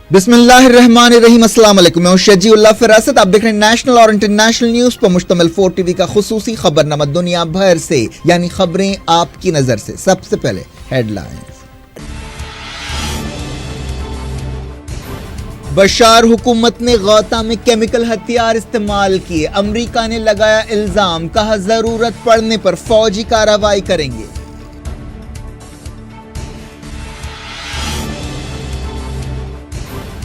बिस्मिल्लाहिर्रहमानिर्रहीम। अस्सलाम वालेकुम। मैं शजी उल्लाह फिरासत। आप देख रहे हैं नेशनल और इंटरनेशनल न्यूज पर मुश्तमिल 4 टीवी का खुसूसी खबरनामा दुनिया भर से, यानी खबरें आपकी नजर से। सबसे पहले हेडलाइंस। बशार हुकूमत ने गौता में केमिकल हथियार इस्तेमाल किए। अमरीका ने लगाया इल्जाम, कहा जरूरत पड़ने पर फौजी कार्रवाई करेंगे।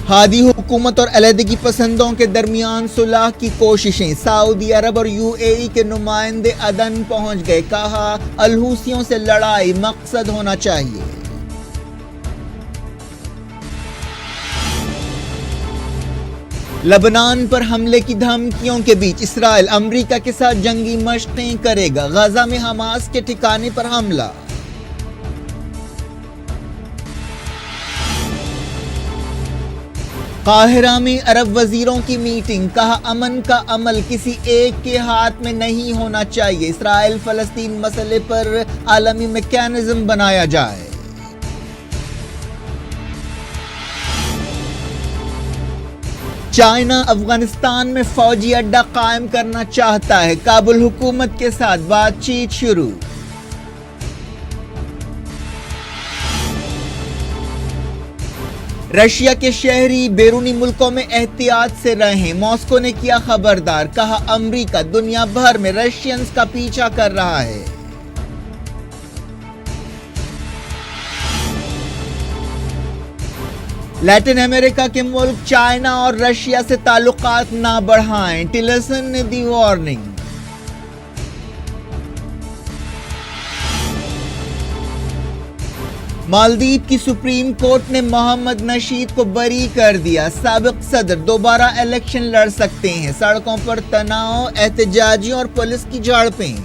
हादी हुकूमत और अलहदगी पसंदों के दरमियान सुलह की कोशिशें। सऊदी अरब और यूएई के नुमाइंदे अदन पहुंच गए। कहा अलहूसियों से लड़ाई मकसद होना चाहिए। लबनान पर हमले की धमकियों के बीच इसराइल अमरीका के साथ जंगी मशकें करेगा। गजा में हमास के ठिकाने पर हमला। काहिरा में अरब वजीरों की मीटिंग। कहा अमन का अमल किसी एक के हाथ में नहीं होना चाहिए। इसराइल फलस्तीन मसले पर आलमी मैकेनिज्म बनाया जाए। चाइना अफगानिस्तान में फौजी अड्डा कायम करना चाहता है। काबुल हुकूमत के साथ बातचीत शुरू। रशिया के शहरी बैरूनी मुल्कों में एहतियात से रहें। मॉस्को ने किया खबरदार। कहा अमेरिका दुनिया भर में रशियंस का पीछा कर रहा है। लैटिन अमेरिका के मुल्क चाइना और रशिया से ताल्लुकात ना बढ़ाएं। टिलरसन ने दी वार्निंग। मालदीव की सुप्रीम कोर्ट ने मोहम्मद नशीद को बरी कर दिया। साबिक सदर दोबारा इलेक्शन लड़ सकते हैं। सड़कों पर तनाव, एहतजाजियों और पुलिस की झड़पें।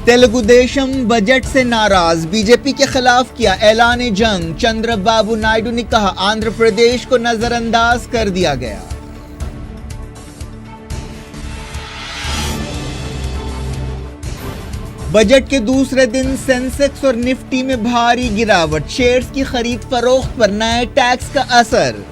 तेलुगु देशम बजट से नाराज। बीजेपी के खिलाफ किया ऐलान जंग। चंद्रबाबू नायडू ने कहा आंध्र प्रदेश को नजरअंदाज कर दिया गया। बजट के दूसरे दिन सेंसेक्स और निफ्टी में भारी गिरावट। शेयर्स की खरीद फरोख्त पर नए टैक्स का असर।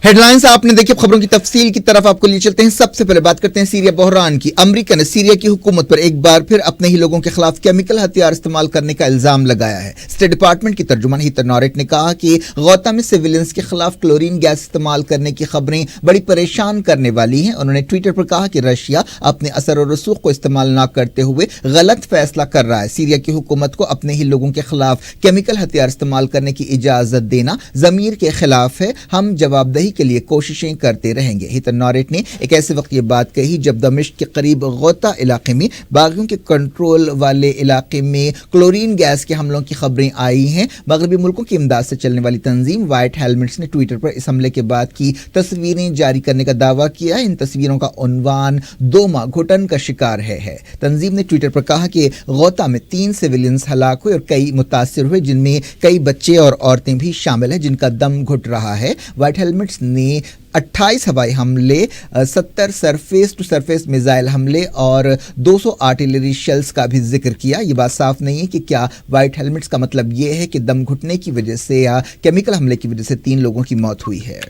हेडलाइंस आपने देखी। खबरों की तफसील की तरफ आपको लिए चलते हैं। सबसे पहले बात करते हैं सीरिया बहरान की। अमेरिका ने सीरिया की हुकूमत पर एक बार फिर अपने ही लोगों के खिलाफ केमिकल हथियार इस्तेमाल करने का इल्जाम लगाया है। स्टेट डिपार्टमेंट की तर्जुमान हीथर नॉरेट ने कहा कि गौता में सिविलियंस के खिलाफ क्लोरीन गैस इस्तेमाल करने की खबरें बड़ी परेशान करने वाली हैं। उन्होंने ट्विटर पर कहा कि रशिया अपने असर और रसूख को इस्तेमाल न करते हुए गलत फैसला कर रहा है। सीरिया की हुकूमत को अपने ही लोगों के खिलाफ केमिकल हथियार इस्तेमाल करने की इजाजत देना जमीर के खिलाफ है। हम जवाबदेही के लिए कोशिशें करते रहेंगे। हीथर नॉरेट ने एक ऐसे वक्त ये बात कही जब दमिश्क के करीब गौता इलाके में बागियों के कंट्रोल वाले इलाके में क्लोरीन गैस के हमलों की खबरें आई हैं। मगरबी मुल्कों की इमदाद से चलने वाली तंजीम व्हाइट हेलमेट्स ने ट्विटर पर इस हमले के बाद की तस्वीरें जारी करने का दावा किया। इन तस्वीरों का उन्वान दोमा घुटन का शिकार है। तंजीम ने ट्विटर पर कहा कि गौता में 3 सिविलियंस हलाक हुए और कई मुतासिर हुए, जिनमें कई बच्चे और औरतें भी शामिल हैं जिनका दम घुट रहा है। व्हाइट हेलमेट्स ने 28 हवाई हमले, 70 सरफेस टू सरफेस मिसाइल हमले और 200 आर्टिलरी शेल्स का भी जिक्र किया। ये बात साफ नहीं है कि क्या व्हाइट हेलमेट्स का मतलब ये है कि दम घुटने की वजह से या केमिकल हमले की वजह से 3 लोगों की मौत हुई है।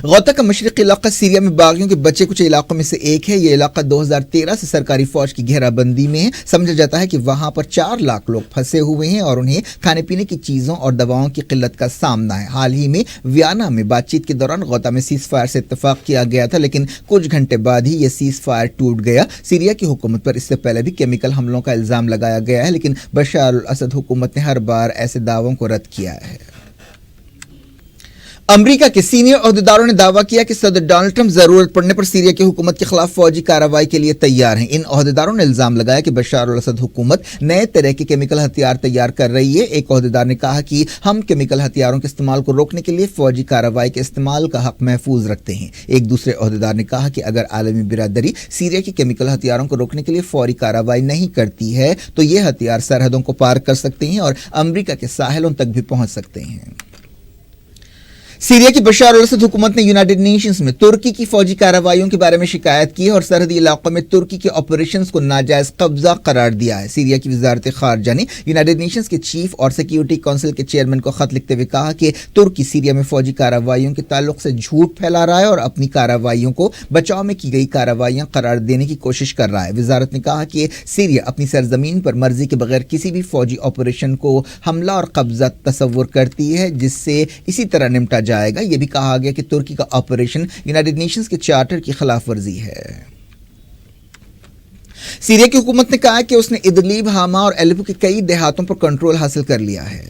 गौता का मशरक़ी इलाका सीरिया में बागियों के बचे कुछ इलाकों में से एक है। यह इलाका 2013 से सरकारी फौज की घेराबंदी में है। समझा जाता है कि वहां पर 4 लाख लोग फंसे हुए हैं और उन्हें खाने पीने की चीज़ों और दवाओं की किल्लत का सामना है। हाल ही में वियना में बातचीत के दौरान गौता में सीज फायर से इत्तफाक किया गया था, लेकिन कुछ घंटे बाद ही यह सीज फायर टूट गया। सीरिया की हुकूमत पर इससे पहले भी केमिकल हमलों का इल्ज़ाम लगाया गया है, लेकिन बशार अल असद हुकूमत ने हर बार ऐसे दावों को रद्द किया है। अमेरिका के सीनियर ओहदेदारों ने दावा किया कि सदर डोनाल्ड ट्रंप जरूरत पड़ने पर सीरिया की हुकूमत के खिलाफ फौजी कार्रवाई के लिए तैयार हैं। इन ओहदेदारों ने इल्जाम लगाया कि बशार अल असद हुकूमत नए तरह के केमिकल हथियार तैयार कर रही है। एक ओहदेदार ने कहा कि हम केमिकल हथियारों के इस्तेमाल को रोकने के लिए फौजी कार्रवाई के इस्तेमाल का हक महफूज रखते हैं। एक दूसरे ओहदेदार ने कहा कि अगर आलमी बिरादरी सीरिया के केमिकल हथियारों को रोकने के लिए फौरी कार्रवाई नहीं करती है तो ये हथियार सरहदों को पार कर सकते हैं और अमेरिका के साहिलों तक भी पहुंच सकते हैं। सीरिया की बशार अल असद हुकूमत ने यूनाइटेड नेशंस में तुर्की की फौजी कार्रवाइयों के बारे में शिकायत की है और सरहदी इलाकों में तुर्की के ऑपरेशंस को नाजायज कब्जा करार दिया है। सीरिया की वजारत खारजा ने यूनाइटेड नेशंस के चीफ और सिक्योरिटी काउंसिल के चेयरमैन को खत लिखते हुए कहा कि तुर्की सीरिया में फौजी कार्रवाइयों के ताल्लुक से झूठ फैला रहा है और अपनी कार्रवाइयों को बचाव में की गई कार्रवाइयां करार देने की कोशिश कर रहा है। वजारत ने कहा कि सीरिया अपनी सरजमीन पर मर्जी के बगैर किसी भी फौजी ऑपरेशन को हमला और कब्जा तस्वुर करती है, जिससे इसी तरह निपटा जाएगा। यह भी कहा गया कि तुर्की का ऑपरेशन यूनाइटेड नेशंस के चार्टर की खिलाफ वर्जी है। सीरिया की हुकूमत ने कहा कि उसने इदलिब, हामा और एलेपो के कई देहातों पर कंट्रोल हासिल कर लिया है।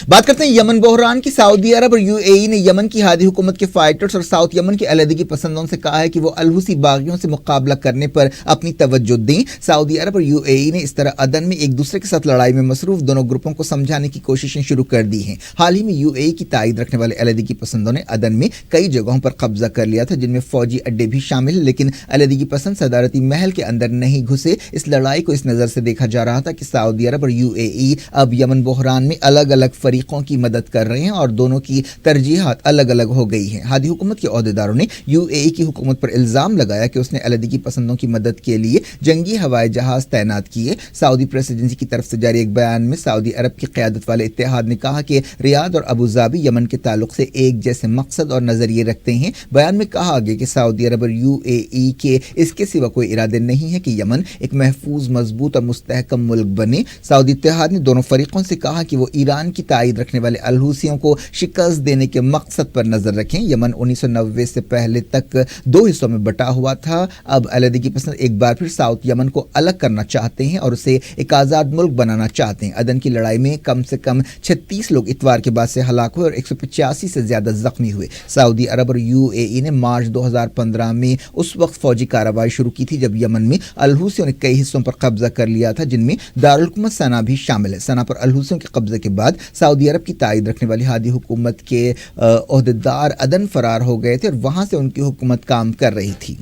बात करते हैं यमन बहरान की। सऊदी अरब और यूएई ने यमन की हादी हुकूमत के फाइटर्स और साउथ यमन के अलहदगी पसंदों से कहा है कि वो अलहूसी बागियों से मुकाबला करने पर अपनी तवज्जो दें। सऊदी अरब और यूएई ने इस तरह अदन में एक दूसरे के साथ लड़ाई में मसरूफ दोनों ग्रुपों को समझाने की कोशिशें शुरू कर दी हैं। हाल ही में यूएई की ताईद रखने वाले अलहदगी पसंदों ने अदन में कई जगहों पर कब्जा कर लिया था, जिनमें फौजी अड्डे भी शामिल हैं, लेकिन अलहदगी पसंद सदारती महल के अंदर नहीं घुसे। इस लड़ाई को इस नज़र से देखा जा रहा था कि सऊदी अरब और यूएई अब यमन बहरान में अलग अलग फरीकों की मदद कर रहे हैं और दोनों की तरजीहात अलग अलग हो गई हैं। हादी हुकूमत के ओहदेदारों ने यूएई की हुकूमत पर इल्जाम लगाया कि उसने अलहदगी पसंदों की मदद के लिए जंगी हवाई जहाज तैनात किए। सऊदी प्रेस एजेंसी की तरफ से जारी एक बयान में सऊदी अरब की क़यादत वाले इत्तेहाद ने कहा कि रियाद और अबू धाबी यमन के ताल्लुक से एक जैसे मकसद और नजरिए रखते हैं। बयान में कहा गया कि सऊदी अरब और यूएई के इसके सिवा कोई इरादे नहीं है कि यमन एक महफूज, मजबूत और मुस्तहकम मुल्क बने। सऊदी इत्तेहाद ने दोनों फरीकों से कहा कि वो ईरान की ताईद रखने वाले अलहूसियों को शिकस्त देने के मकसद पर नजर रखें। यमन 1990 से पहले तक दो हिस्सों में बटा हुआ था। अब अलहदगी पसंद एक बार फिर साउथ यमन को अलग करना चाहते हैं और उसे एक आज़ाद मुल्क बनाना चाहते हैं। अदन की लड़ाई में कम से कम 36 लोग इतवार के बाद से हलाक हुए और 185 से ज्यादा जख्मी हुए। सऊदी अरब और यूएई ने मार्च 2015 में उस वक्त फौजी कार्रवाई शुरू की थी जब यमन में अलहूसियों ने कई हिस्सों पर कब्जा कर लिया था, जिनमें दारुल हुकूमत सना भी शामिल है। सना पर अलहूसियों के कब्जे के बाद सऊदी अरब की ताईद रखने वाली हादी हुकूमत के ओहदेदार अदन फरार हो गए थे और वहां से उनकी हुकूमत काम कर रही थी।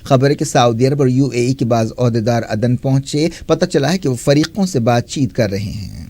खबर है कि सऊदी अरब और यूएई के बाद ओहदेदार अदन पहुंचे। पता चला है कि वो फरीकों से बातचीत कर रहे हैं।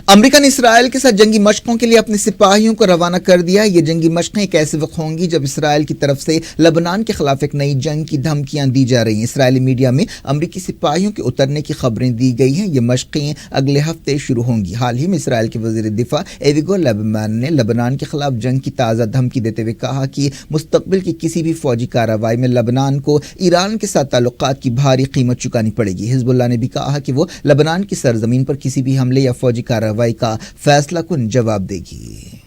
अमेरिका ने इसराइल के साथ जंगी मशकों के लिए अपने सिपाहियों को रवाना कर दिया। ये जंगी मशकें एक ऐसे वक्त होंगी जब इसराइल की तरफ से लबनान के खिलाफ एक नई जंग की धमकियां दी जा रही हैं। इसराइली मीडिया में अमेरिकी सिपाहियों के उतरने की खबरें दी गई हैं। ये मशकें अगले हफ्ते शुरू होंगी। हाल ही में इसराइल के वजीर दिफा एविगो लिबरमैन ने लबनान के खिलाफ जंग की ताज़ा धमकी देते हुए कहा कि मुस्तकबिल की किसी भी फौजी कार्रवाई में लबनान को ईरान के साथ ताल्लुकात की भारी कीमत चुकानी पड़ेगी। हिजबुल्लाह ने भी कहा कि वो लबनान की सरजमीन पर किसी भी हमले या फौजी कार्रवाई का फैसला कुन जवाब देगी।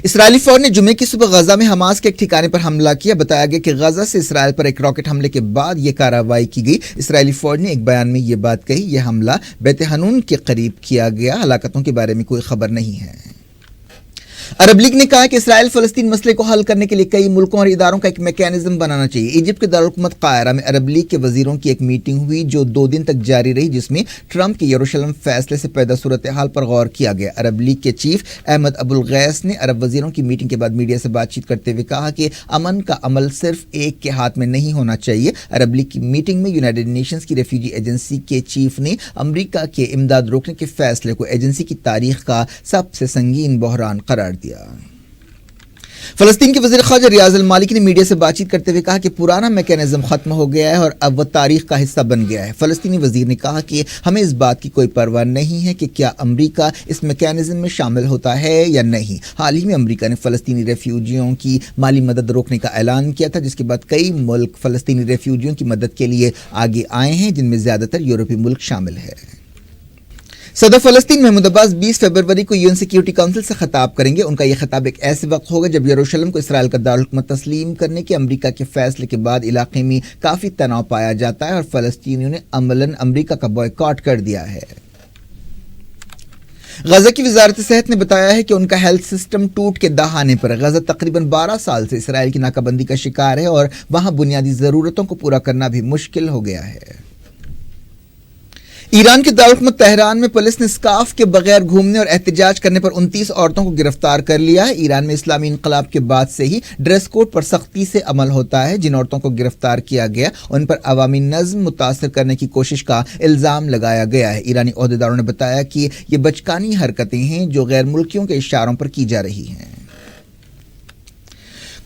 इसराइली फौज ने जुमे की सुबह गजा में हमास के एक ठिकाने पर हमला किया। बताया गया कि गजा से इसराइल पर एक रॉकेट हमले के बाद यह कार्रवाई की गई। इसराइली फौज ने एक बयान में यह बात कही, यह हमला बैत हनून के करीब किया गया। हलाकतों के बारे में कोई खबर नहीं है। अरब लीग ने कहा कि इसराइल फलस्तीन मसले को हल करने के लिए कई मुल्कों और इदारों का एक मैकेनिज्म बनाना चाहिए। इजिप्ट के दारुल कायरा में अरब लीग के वजीरों की एक मीटिंग हुई जो 2 दिन तक जारी रही, जिसमें ट्रंप के यरूशलेम फैसले से पैदा सूरत हाल पर गौर किया गया। अरब लीग के चीफ अहमद अबुल गैस ने अरब वजीरों की मीटिंग के बाद मीडिया से बातचीत करते हुए कहा कि अमन का अमल सिर्फ एक के हाथ में नहीं होना चाहिए। अरब लीग की मीटिंग में यूनाइटेड नेशंस की रेफ्यूजी एजेंसी के चीफ ने अमरीका के इमदाद रोकने के फैसले को एजेंसी की तारीख का सबसे संगीन बहरान करार दिया। फलस्तीन के वज़ीर ख़ारजा रियाज अल मालिकी ने मीडिया से बातचीत करते हुए कहा कि पुराना मैकेनिज्म खत्म हो गया है और अब वह तारीख का हिस्सा बन गया है। फलस्तीनी वज़ीर ने कहा कि हमें इस बात की कोई परवाह नहीं है कि क्या अमेरिका इस मैकेनिज्म में शामिल होता है या नहीं। हाल ही में अमेरिका ने फ़लस्तीनी रेफ्यूजियों की माली मदद रोकने का ऐलान किया था, जिसके बाद कई मुल्क फ़लस्तीनी रेफ्यूजियों की मदद के लिए आगे आए हैं, जिनमें ज़्यादातर यूरोपीय मुल्क शामिल है। सदर फलस्तीन महमूद अब्बास 20 फरवरी को यूएन सिक्योरिटी काउंसिल से खिताब करेंगे। उनका यह खिताब एक ऐसे वक्त होगा जब यरूशलेम को इसराइल का दारुल हुकूमत तस्लीम करने के अमेरिका के फैसले के बाद इलाके में काफ़ी तनाव पाया जाता है और फ़लस्तीनियों ने अमलन अमेरिका का बॉयकॉट कर दिया है। गजा की वजारत सेहत ने बताया है कि उनका हेल्थ सिस्टम टूट के दहाने पर गजा तकरीबन 12 साल से इसराइल की नाकाबंदी का शिकार है और वहां बुनियादी ज़रूरतों को पूरा करना भी मुश्किल हो गया है। ایران کے دارالحکومت تہران میں پولیس نے سکارف کے بغیر گھومنے اور احتجاج کرنے پر 29 عورتوں کو گرفتار کر لیا ہے۔ ایران میں اسلامی انقلاب کے بعد سے ہی ڈریس کوڈ پر سختی سے عمل ہوتا ہے۔ جن عورتوں کو گرفتار کیا گیا ان پر عوامی نظم متاثر کرنے کی کوشش کا الزام لگایا گیا ہے۔ ایرانی عہدیداروں نے بتایا کہ یہ بچکانی حرکتیں ہیں جو غیر ملکیوں کے اشاروں پر کی جا رہی ہیں۔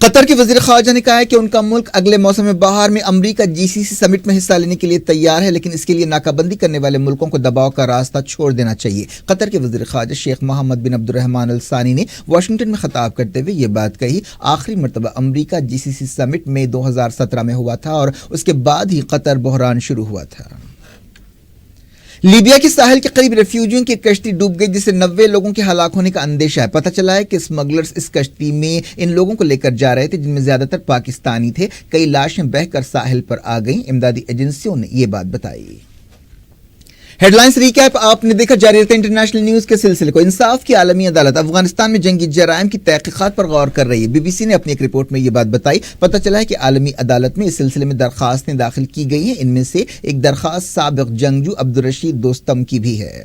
قطر کے وزیر خارجہ نے کہا ہے کہ ان کا ملک اگلے موسم بہار میں امریکہ GCC سمٹ میں حصہ لینے کے لیے تیار ہے، لیکن اس کے لیے ناکہ بندی کرنے والے ملکوں کو دباؤ کا راستہ چھوڑ دینا چاہیے۔ قطر کے وزیر خارجہ شیخ محمد بن عبد الرحمن الثانی نے واشنگٹن میں خطاب کرتے ہوئے یہ بات کہی۔ آخری مرتبہ امریکہ GCC سمٹ میں 2017 میں ہوا تھا اور اس کے بعد ہی قطر بحران شروع ہوا تھا۔ لیبیا کے ساحل کے قریب ریفیوجیوں کی کشتی ڈوب گئی جس سے 90 لوگوں کے ہلاک ہونے کا اندیشہ ہے۔ پتہ چلا ہے کہ اسمگلرز اس کشتی میں ان لوگوں کو لے کر جا رہے تھے جن میں زیادہ تر پاکستانی تھے۔ کئی لاشیں بہہ کر ساحل پر آ گئیں۔ امدادی ایجنسیوں نے یہ بات بتائی۔ ہیڈ لائنز ریکیپ آپ نے دیکھا۔ جاری رہتے انٹرنیشنل نیوز کے سلسلے کو۔ انصاف کی عالمی عدالت افغانستان میں جنگی جرائم کی تحقیقات پر غور کر رہی ہے۔ BBC نے اپنی ایک رپورٹ میں یہ بات بتائی۔ پتہ چلا ہے کہ عالمی عدالت میں اس سلسلے میں درخواستیں داخل کی گئی ہیں۔ ان میں سے ایک درخواست سابق جنگجو عبدالرشید دوستم کی بھی ہے۔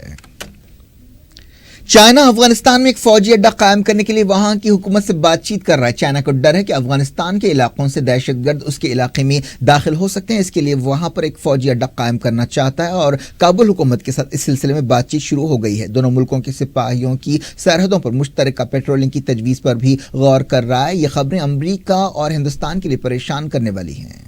چائنا افغانستان میں ایک فوجی اڈہ قائم کرنے کے لیے وہاں کی حکومت سے بات چیت کر رہا ہے۔ چائنا کو ڈر ہے کہ افغانستان کے علاقوں سے دہشت گرد اس کے علاقے میں داخل ہو سکتے ہیں، اس کے لیے وہاں پر ایک فوجی اڈہ قائم کرنا چاہتا ہے اور کابل حکومت کے ساتھ اس سلسلے میں بات چیت شروع ہو گئی ہے۔ دونوں ملکوں کے سپاہیوں کی سرحدوں پر مشترکہ پیٹرولنگ کی تجویز پر بھی غور کر رہا ہے۔ یہ خبریں امریکہ اور ہندوستان کے لیے پریشان کرنے والی ہیں۔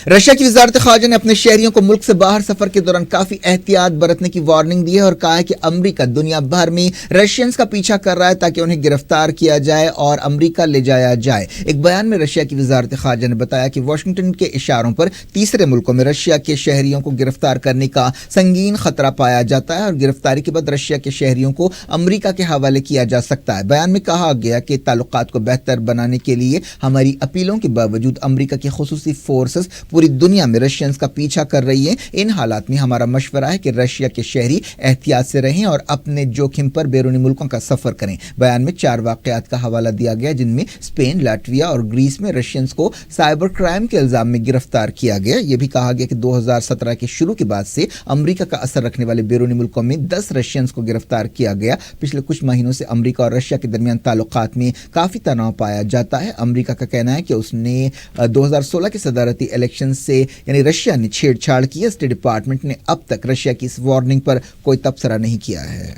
رشیا کی وزارت خارجہ نے اپنے شہریوں کو ملک سے باہر سفر کے دوران کافی احتیاط برتنے کی وارننگ دی ہے اور کہا ہے کہ امریکہ دنیا بھر میں رشینز کا پیچھا کر رہا ہے تاکہ انہیں گرفتار کیا جائے اور امریکہ لے جایا جائے۔ ایک بیان میں رشیا کی وزارت خارجہ نے بتایا کہ واشنگٹن کے اشاروں پر تیسرے ملکوں میں رشیا کے شہریوں کو گرفتار کرنے کا سنگین خطرہ پایا جاتا ہے اور گرفتاری کے بعد رشیا کے شہریوں کو امریکہ کے حوالے کیا جا سکتا ہے۔ بیان میں کہا گیا کہ تعلقات کو بہتر بنانے کے لیے ہماری اپیلوں کے باوجود امریکہ کی خصوصی فورسز پوری دنیا میں رشینز کا پیچھا کر رہی ہیں۔ ان حالات میں ہمارا مشورہ ہے کہ رشیا کے شہری احتیاط سے رہیں اور اپنے جوخم پر بیرونی ملکوں کا سفر کریں۔ بیان میں 4 واقعات کا حوالہ دیا گیا جن میں اسپین، لاٹویا اور گریس میں رشینز کو سائبر کرائم کے الزام میں گرفتار کیا گیا۔ یہ بھی کہا گیا کہ 2017 کے شروع کے بعد سے امریکہ کا اثر رکھنے والے بیرونی ملکوں میں 10 رشینز کو گرفتار کیا گیا۔ پچھلے کچھ مہینوں سے امریکہ اور رشیا کے درمیان تعلقات میں کافی تناؤ پایا جاتا ہے۔ امریکہ کا کہنا ہے کہ اس نے 2016 کے صدارتی الیکشن سے یعنی رشیا نے چھیڑ چھاڑ کی ہے۔ اسٹیٹ ڈپارٹمنٹ نے اب تک رشیا کی اس وارننگ پر کوئی تبصرہ نہیں کیا ہے۔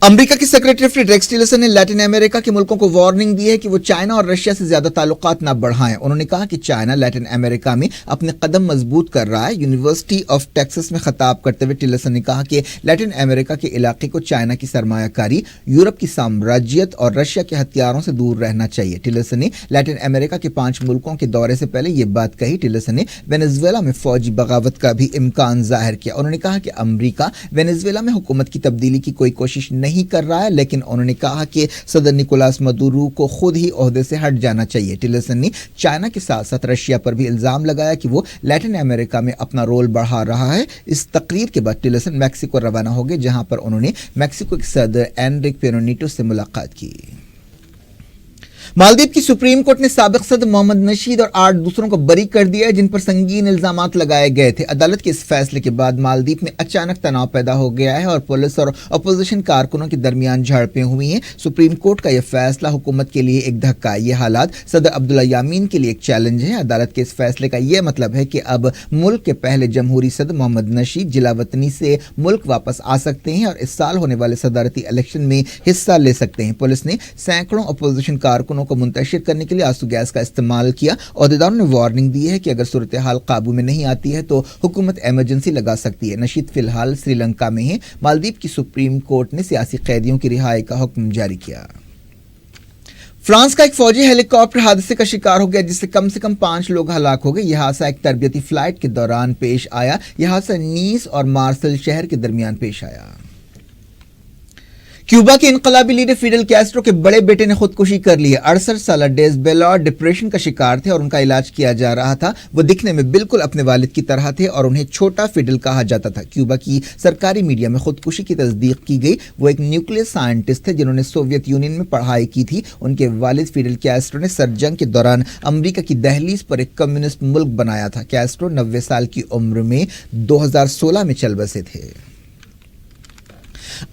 امریکہ کے سیکریٹری آف ریکس ٹیلرسن نے لیٹن امریکہ کے ملکوں کو وارننگ دی ہے کہ وہ چائنا اور رشیا سے زیادہ تعلقات نہ بڑھائیں۔ انہوں نے کہا کہ چائنا لیٹن امریکہ میں اپنے قدم مضبوط کر رہا ہے۔ یونیورسٹی آف ٹیکساس میں خطاب کرتے ہوئے ٹیلرسن نے کہا کہ لیٹن امریکہ کے علاقے کو چائنا کی سرمایہ کاری، یورپ کی سامراجیت اور رشیا کے ہتھیاروں سے دور رہنا چاہیے۔ ٹیلرسن نے لیٹن امریکہ کے 5 ملکوں کے دورے سے پہلے یہ بات کہی۔ ٹیلرسن نے وینزویلا میں فوجی بغاوت کا بھی امکان ظاہر کیا۔ انہوں نے کہا کہ امریکہ وینزویلا میں حکومت کی تبدیلی کی کوئی کوشش نہیں کر رہا ہے، لیکن انہوں نے کہا کہ صدر نکولاس مدورو کو خود ہی عہدے سے ہٹ جانا چاہیے۔ ٹیلرسن نے چائنا کے ساتھ ساتھ رشیا پر بھی الزام لگایا کہ وہ لیٹن امریکہ میں اپنا رول بڑھا رہا ہے۔ اس تقریر کے بعد ٹیلرسن میکسیکو روانہ ہو گئے جہاں پر انہوں نے میکسیکو کے صدر اینریک پینا نیٹو سے ملاقات کی۔ مالدیپ کی سپریم کورٹ نے سابق صدر محمد نشید اور 8 دوسروں کو بری کر دیا ہے جن پر سنگین الزامات لگائے گئے تھے۔ عدالت کے اس فیصلے کے بعد مالدیپ میں اچانک تناؤ پیدا ہو گیا ہے اور پولیس اور اپوزیشن کارکنوں کے درمیان جھڑپیں ہوئی ہیں۔ سپریم کورٹ کا یہ فیصلہ حکومت کے لیے ایک دھکا ہے۔ یہ حالات صدر عبداللہ یامین کے لیے ایک چیلنج ہے۔ عدالت کے اس فیصلے کا یہ مطلب ہے کہ اب ملک کے پہلے جمہوری صدر محمد نشید جلا وطنی سے ملک واپس آ سکتے ہیں اور اس سال ہونے والے صدارتی الیکشن میں حصہ لے سکتے ہیں۔ پولیس نے سینکڑوں اپوزیشن کارکنوں کو منتشر کرنے کے لیے آنسو گیس کا استعمال کیا۔ عہدیداروں نے وارننگ دی ہے کہ اگر صورتحال قابو میں نہیں آتی ہے تو حکومت ایمرجنسی لگا سکتی ہے۔ نشید فی الحال سری لنکا میں ہیں۔ مالدیپ کی سپریم کورٹ نے سیاسی قیدیوں کی رہائی کا حکم جاری کیا۔ فرانس کا ایک فوجی ہیلی کاپٹر حادثے کا شکار ہو گیا جس سے کم 5 لوگ ہلاک ہو گئے۔ یہ حادثہ ایک تربیتی فلائٹ کے دوران پیش آیا۔ یہ حادثہ نیس اور مارسل شہر کے درمیان پیش آیا۔ क्यूबा के इनकलाबी लीडर फिडेल कैस्ट्रो के बड़े बेटे ने खुदकुशी कर ली है। 68 साल डेज बेलॉर डिप्रेशन का शिकार थे और उनका इलाज किया जा रहा था। वो दिखने में बिल्कुल अपने वालिद की तरह थे और उन्हें छोटा फिडेल कहा जाता था। क्यूबा की सरकारी मीडिया में खुदकुशी की तस्दीक की गई। वो एक न्यूक्लियर साइंटिस्ट थे जिन्होंने सोवियत यूनियन में पढ़ाई की थी। उनके वालिद फिडेल कैस्ट्रो ने सरजंग के दौरान अमेरिका की दहलीज पर एक कम्युनिस्ट मुल्क बनाया था। कैस्ट्रो 90 साल की उम्र में 2016 में चल बसे थे।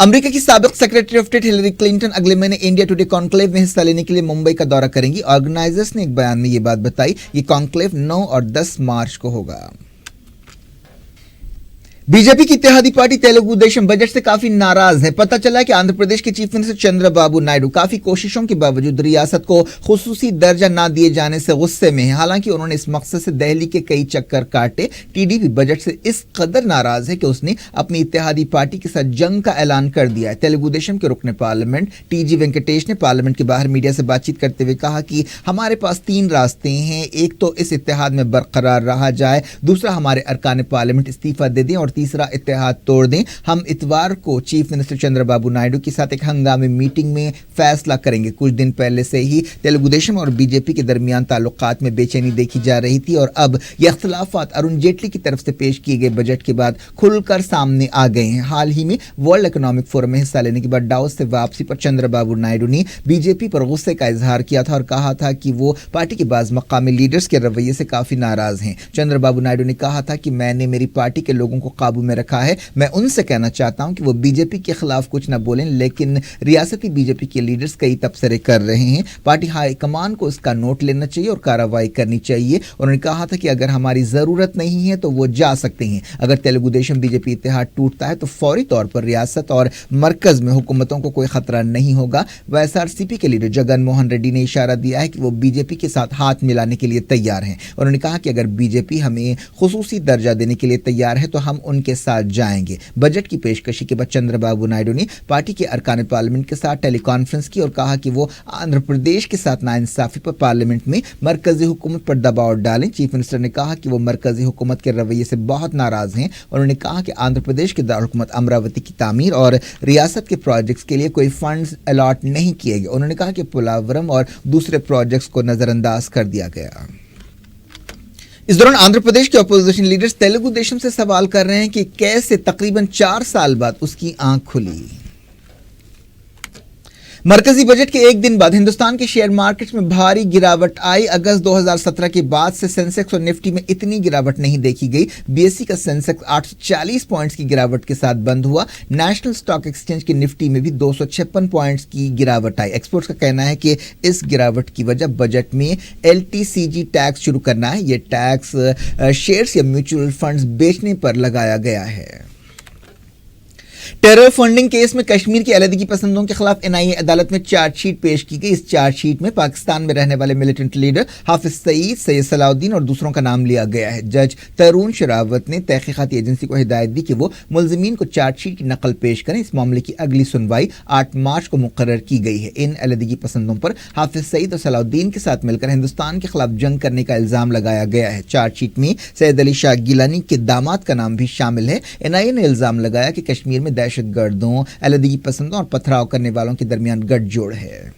अमेरिका की साबिक secretary of state Hillary Clinton अगले महीने इंडिया टुडे कॉन्क्लेव में हिस्सा लेने के लिए मुंबई का दौरा करेंगी। ऑर्गेनाइजर्स ने एक बयान में यह बात बताई। ये कॉन्क्लेव 9 और 10 मार्च को होगा। बीजेपी की इत्तेहादी पार्टी तेलुगु देशम बजट से काफी नाराज है। पता चला कि आंध्र प्रदेश के चीफ मिनिस्टर चंद्रबाबू नायडू काफी कोशिशों के बावजूद रियासत को खुसूसी दर्जा ना दिए जाने से गुस्से में है। हालांकि उन्होंने इस मकसद से दिल्ली के कई चक्कर काटे। टीडीपी बजट से इस कदर नाराज है कि उसने अपनी इत्तेहादी पार्टी के साथ जंग का ऐलान कर दिया है। तेलुगु देशम के रुकने पार्लियामेंट टीजी वेंकटेश ने पार्लियामेंट के बाहर मीडिया से बातचीत करते हुए कहा कि हमारे पास 3 रास्ते हैं। एक तो इस इत्तेहाद में बरकरार रहा जाए, दूसरा हमारे अरकान पार्लियामेंट इस्तीफा दे दें और तीसरा इत्तेहाद तोड़ दें। हम इतवार को चीफ मिनिस्टर चंद्रबाबू नायडू के साथ एक हंगामी मीटिंग में फैसला करेंगे। कुछ दिन पहले से ही तेलुगु देशम और बीजेपी के दरमियान ताल्लुकात में बेचैनी देखी जा रही थी और अब ये इख्तिलाफात अरुण जेटली की तरफ से पेश किए गए बजट के बाद खुलकर सामने आ गए हैं। हाल ही में वर्ल्ड इकोनॉमिक फोरम में हिस्सा लेने के बाद डावोस से वापसी पर चंद्रबाबू नायडू ने बीजेपी पर गुस्से का इजहार किया था और कहा था कि वो पार्टी के बाज़ मकामी लीडर्स के रवैये से काफी नाराज हैं। चंद्रबाबू नायडू ने कहा था कि मैंने मेरी पार्टी के लोगों को काबू में रखा है। मैं उनसे कहना चाहता हूं कि वो बीजेपी के खिलाफ कुछ न बोलें, लेकिन रियासती बीजेपी के लीडर्स कई तबसरे कर रहे हैं। पार्टी हाईकमान को इसका नोट लेना चाहिए और कार्रवाई करनी चाहिए। उन्होंने कहा था कि अगर हमारी जरूरत नहीं है तो वो जा सकते हैं। अगर तेलुगु देशम बीजेपी इत्तेहाद टूटता है तो फौरी तौर पर रियासत और मरकज में हुकूमतों को कोई खतरा नहीं होगा। वाईएसआरसीपी के लीडर जगन मोहन रेड्डी ने इशारा दिया है कि वो बीजेपी के साथ हाथ मिलाने के लिए तैयार हैं। उन्होंने कहा कि अगर बीजेपी हमें खुसूसी दर्जा देने के लिए तैयार है तो हम उनके साथ जाएंगे। बजट की पेशकशी के बाद चंद्रबाबू नायडू ने पार्टी के अरकान पार्लियामेंट के साथ टेलीकॉन्फ्रेंस की और कहा कि वो आंध्र प्रदेश के साथ नाइंसाफी पर पार्लियामेंट में मरकजी हुकूमत पर दबाव डालें। चीफ मिनिस्टर ने कहा कि वो मरकजी हुकूमत के रवैये से बहुत नाराज हैं। उन्होंने कहा कि आंध्र प्रदेश के दारुल-हुकूमत अमरावती की तामीर और रियासत के प्रोजेक्ट्स के लिए कोई फंड्स अलॉट नहीं किए गए। उन्होंने कहा कि पोलावरम और दूसरे प्रोजेक्ट्स को नजरअंदाज कर दिया गया। इस दौरान आंध्र प्रदेश के अपोजिशन लीडर्स तेलुगु देशम से सवाल कर रहे हैं कि कैसे तकरीबन 4 साल बाद उसकी आंख खुली। मरकजी बजट के एक दिन बाद हिंदुस्तान के शेयर मार्केट्स में भारी गिरावट आई। अगस्त 2017 के बाद से सेंसेक्स और निफ्टी में इतनी गिरावट नहीं देखी गई। बीएसई का सेंसेक्स 840 पॉइंट्स की गिरावट के साथ बंद हुआ। नेशनल स्टॉक एक्सचेंज के निफ्टी में भी 256 पॉइंट्स की गिरावट आई। एक्सपर्ट्स का कहना है कि इस गिरावट की वजह बजट में एलटीसीजी टैक्स शुरू करना है। यह टैक्स शेयर्स या म्यूचुअल फंड्स बेचने पर लगाया गया है। टेरर फंडिंग केस में कश्मीर की अलहदगी पसंदों के खिलाफ एनआईए अदालत में चार्जशीट पेश की गई। इस चार्जशीट में पाकिस्तान में रहने वाले मिलिटेंट लीडर हाफिज सईद, सैयद सलाउद्दीन और दूसरों का नाम लिया गया है। जज तरून शरावत ने तहकीकाती एजेंसी को हिदायत दी कि वो मुलजिमीन को चार्जशीट की नकल पेश करें। इस मामले की अगली सुनवाई 8 मार्च को मुकर्रर की गई है। इन अलहदगी पसंदों पर हाफिज सईद और सलाउद्दीन के साथ मिलकर हिंदुस्तान के खिलाफ जंग करने का इल्जाम लगाया गया है। चार्जशीट में सैयद अली शाह गिलानी के दामाद का नाम भी शामिल है। एनआईए ने इल्जाम लगाया कि कश्मीर में दहशतगर्दों, अलहदगी पसंदों और पथराव करने वालों के दरमियान गठजोड़ है।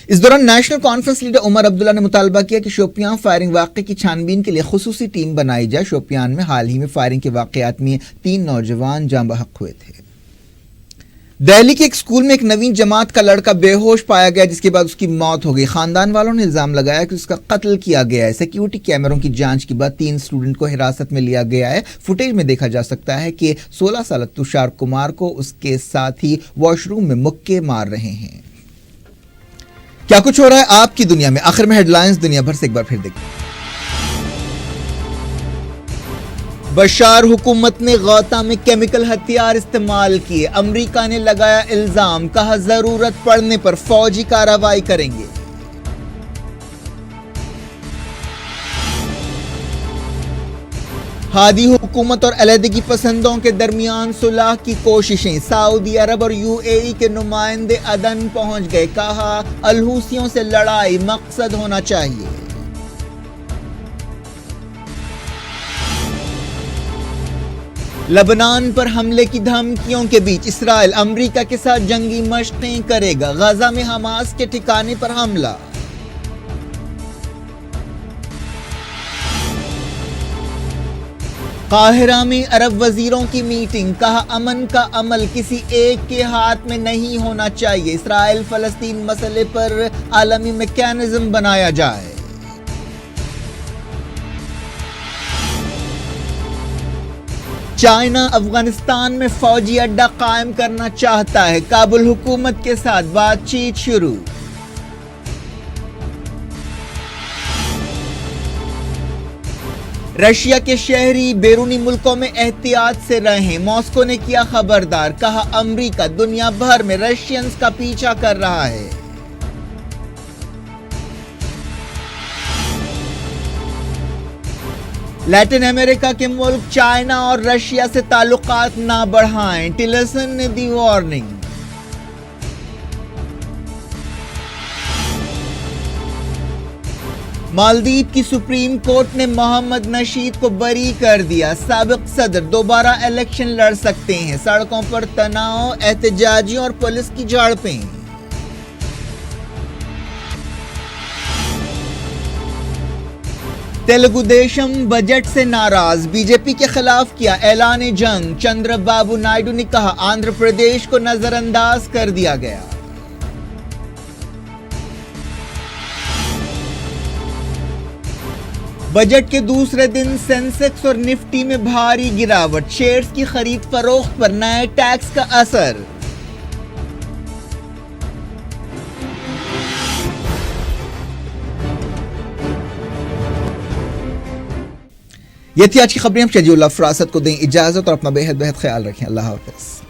इस दौरान National Conference leader Omar Abdullah ने मुतालबा किया कि शोपियां फायरिंग वाक़े की छानबीन के लिए खुसूसी टीम बनाई जाए। शोपियान में हाल ही में फायरिंग के वाक़यात में 3 नौजवान जाँ बहक हुए थे। दिल्ली के एक स्कूल में एक नवीन जमात का लड़का बेहोश पाया गया, जिसके बाद उसकी मौत हो गई। खानदान वालों ने इल्जाम लगाया कि उसका कत्ल किया गया है। सिक्योरिटी कैमरों की जांच के बाद 3 स्टूडेंट को हिरासत में लिया गया है। फुटेज में देखा जा सकता है कि 16 साल तुषार कुमार को उसके साथी वॉशरूम में मुक्के मार रहे हैं। क्या कुछ हो रहा है आपकी दुनिया में, आखिर में हेडलाइंस दुनिया भर से एक बार फिर देखिए। बशार हुकूमत ने गौता में केमिकल हथियार इस्तेमाल किए। अमेरिका ने लगाया इल्जाम, कहा जरूरत पड़ने पर फौजी कार्रवाई करेंगे। हादी हुकूमत और अलहदगी पसंदों के दरमियान सुलह की कोशिशें। सऊदी अरब और यूएई के नुमाइंदे अदन पहुंच गए। कहा अलहूसियों से लड़ाई मकसद होना चाहिए। لبنان پر حملے کی دھمکیوں کے بیچ اسرائیل امریکہ کے ساتھ جنگی مشقیں کرے گا، غزہ میں حماس کے ٹھکانے پر حملہ۔ قاہرہ میں عرب وزیروں کی میٹنگ، کہا امن کا عمل کسی ایک کے ہاتھ میں نہیں ہونا چاہیے، اسرائیل فلسطین مسئلے پر عالمی میکانزم بنایا جائے۔ چائنا افغانستان میں فوجی اڈہ قائم کرنا چاہتا ہے، کابل حکومت کے ساتھ بات چیت شروع۔ رشیا کے شہری بیرونی ملکوں میں احتیاط سے رہیں، ماسکو نے کیا خبردار، کہا امریکہ دنیا بھر میں رشینز کا پیچھا کر رہا ہے۔ لیٹن امریکہ کے ملک چائنا اور رشیا سے تعلقات نہ بڑھائیں، ٹیلرسن نے دی وارننگ۔ مالدیپ کی سپریم کورٹ نے محمد نشید کو بری کر دیا، سابق صدر دوبارہ الیکشن لڑ سکتے ہیں، سڑکوں پر تناؤ، احتجاجیوں اور پولیس کی جھڑپیں۔ تیلگو دیشم بجٹ سے ناراض، بی جے پی کے خلاف کیا اعلان جنگ، چندرا بابو نائیڈو نے کہا آندھرا پردیش کو نظر انداز کر دیا گیا۔ بجٹ کے دوسرے دن سینسیکس اور نفٹی میں بھاری گراوٹ، شیئرز کی خرید فروخت پر نئے ٹیکس کا اثر۔ یہ تھی آج کی خبریں، ہم شجیع اللہ فراست کو دیں اجازت اور اپنا بے حد خیال رکھیں۔ اللہ حافظ۔